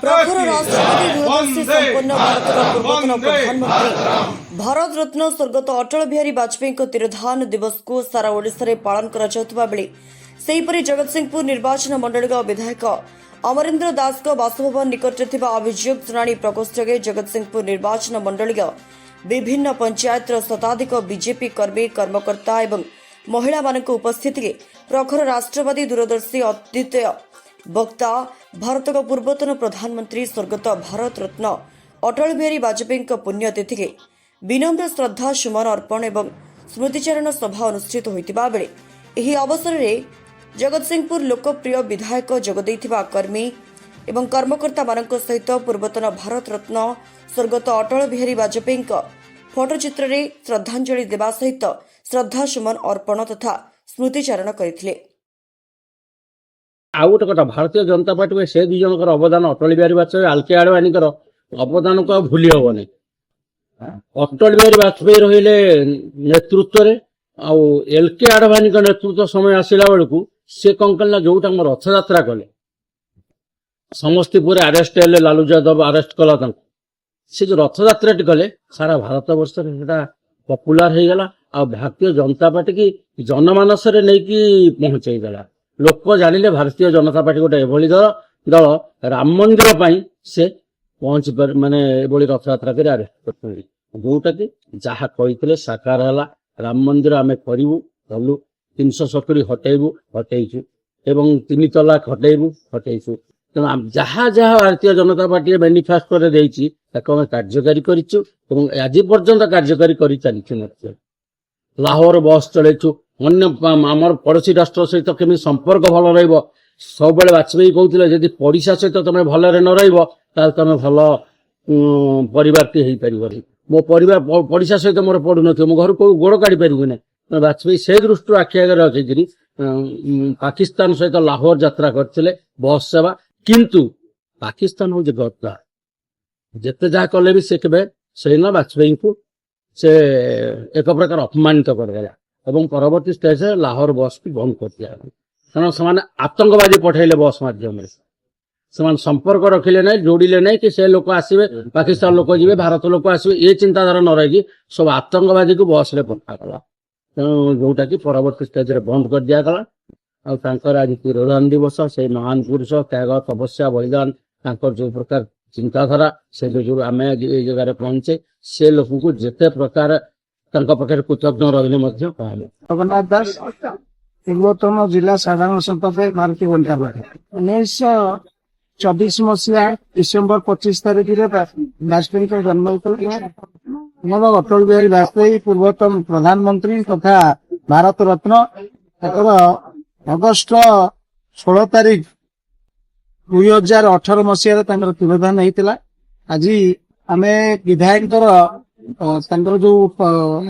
प्रखर राष्ट्रपति दूरदर्शी संपन्न भारत पूर्वतन प्रधानमंत्री भारत रत्न स्वर्गत अटल बिहारी वाजपेयी तिरोधान दिवस को सारा ओडिशा पालन कर जगतसिंहपुर निर्वाचन मंडल विधायक अमरेन्द्र दास बासभवन निकट अभियोग शुणाणी प्रकोष्ठ जगतसिंहपुर निर्वाचन मंडल विभिन्न पंचायत शताधिक बीजेपी कर्मी कर्मकर्ता एवं महिला उपस्थित प्रखर राष्ट्रवादी दूरदर्शी अद्वितीय वक्ता भारत का पूर्वतन प्रधानमंत्री स्वर्गत भारत रत्न अटल बिहारी वाजपेयी पुण्यतिथि के विनम्र श्रद्धा सुमन अर्पण एवं स्मृतिचारण सभा अनुष्ठित होता बेले यह अवसर में जगतसिंहपुर लोकप्रिय विधायक जोगदेइथिबा कर्मी एवं कर्मकर्ता मानक सहित पूर्वतन भारत रत्न स्वर्गत अटल बिहारी वाजपेयी फोटोचित्र में श्रद्धांजलि देवा सहित श्रद्धा सुमन अर्पण तथा स्मृतिचारण करथिले। आउ गोटे कथा भारतीय जनता पार्टी में से दुई जन अवदान अटल बिहारी वाजपेयी आलके आडवाणी अवदान को भूली हेनी। अटल बिहारी वाजपेयी रहिले नेतृत्व एलके आडवाणी नेतृत्व समय आसला बेलू सी कौन कले जो रथ यात्रा कले समस्तीपुर आरेस्ट हेले लालू यादव आरेस्ट कला से जो रथ यात्रा कले सारा भारत वर्ष पपुलार हो गला। आ भारतीय जनता पार्टी की जनमानस नहीं पहुंचाईदेला। लोक जानिले भारतीय जनता पार्टी गोटे एभली दल राम मंदिर पाई से पहुंची माने एभली रथ यात्रा कर आरेस्ट कर जोटा कि जहाँ कही साकार है राम मंदिर आम करूँ कलु 370 हटेबू एवं 3 तलाक हटेबू तेना जहाँ जहाँ भारतीय जनता पार्टी मैनिफेस्टो देती कार्यकारी करूँ आज पर्यंत कार्यकारी कर चली। लाहौर बस चलैचु अन्य पड़ोसी राष्ट्र सहित केमी संपर्क भल रही सब वाजपेयी कहते जदि पड़िशा सहित तुम भलरे न तुम भल परिवार हो मो परिवार पड़िशा सहित मोर पड़ू न मो घर को गोड़ काढ़ी पारि ना वाजपेयी से दृष्टि आखि आगे रखी पाकिस्तान सहित लाहौर यात्रा करते बस सेवा किंतु पाकिस्तान हूँ गद्दार जिते जहाँ कले भी से केवे से ना वाजपेयी को से एक प्रकार अपमानित करदेला एवं परवर्ती स्टेज लाहौर बस भी बंद कर दिया कारण से आतंकवादी पठेले बस मध्यम से संपर्क रखिले ना जोड़िले ना कि से लोक आसवे पाकिस्तान लोक जी भारत लोक आसवे ये चिंताधारा न रही सब आतंकवादी को बस पठागला जोटा कि परवर्ती स्टेज बंद कर दिगला। आज तिरोधान दिवस से महान पुरुष त्याग तपस्या बलिदान जो प्रकार चिंताधारा से जो आम ये जगह पहुंचे से लोक को जिते प्रकार पाखे कृतज्ञ रही जगन्नाथ दास पूर्वतन जिला साधारण संपादक भारतीय जनता पार्टी 1924 मसीहा डिसेम्बर 25 तारीख वाजपेयी का जन्म अटल बिहारी वाजपेयी पूर्वतन प्रधानमंत्री तथा भारत रत्न अगस्ट 16 तारीख 2018 मसीह तिरोधान होता। आज आम विधायक जो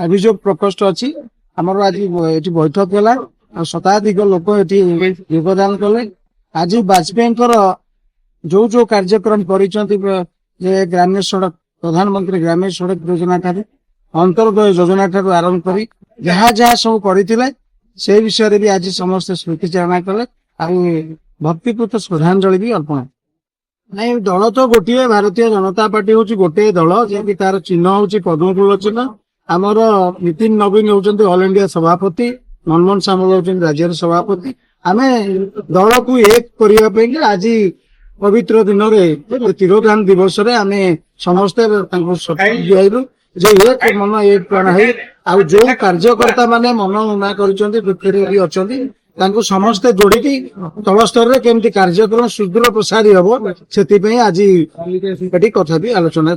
अभियोग प्रकोष्ठ अच्छी आमर आज ये बैठक है शताधिक लोक योगदान कले। आज वाजपेयी जो जो कार्यक्रम कर ग्राम्य सड़क प्रधानमंत्री ग्राम्य सड़क योजना अंतर्दय योजना ठार आरंभ कर जहाँ जहाँ सब करते से विषय भी आज समस्त स्मृतिचारणा कले भक्तिपूत श्रद्धांजलि भी अर्पण नहीं दल तो गोटे भारतीय जनता पार्टी हूँ गोटे दल जी तार चिन्ह हूँ पद्मफूल चिन्ह आमर नितिन नवीन होती ऑल इंडिया सभापति मनमोहन सामल होती राज्य सभापति आम दल को एक करने आज पवित्र दिन में तिरोधान दिवस आम समस्ते एक मन एक प्राण है जो कार्यकर्ता माने मन उन्ना कर समस्ते जोड़ी तल स्तर में केमती कार्यक्रम सुदृढ़ प्रसारी हम से आज ये कथा भी आलोचना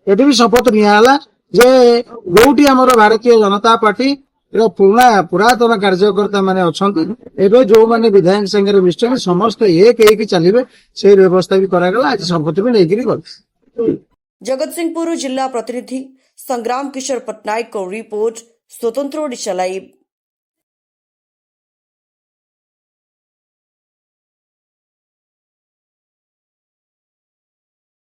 ये भी शपथ निला जे जोटी आम भारतीय जनता पार्टी पुरातन कार्यकर्ता माने अच्छा जो मैंने विधायक संगे मिशन समस्त एक चलिए से व्यवस्था भी करागला आज शपथ भी नहीं। जगतसिंहपुर जिला प्रतिनिधि संग्राम किशोर पटनायक को रिपोर्ट स्वतंत्र ओडिशा लाइव।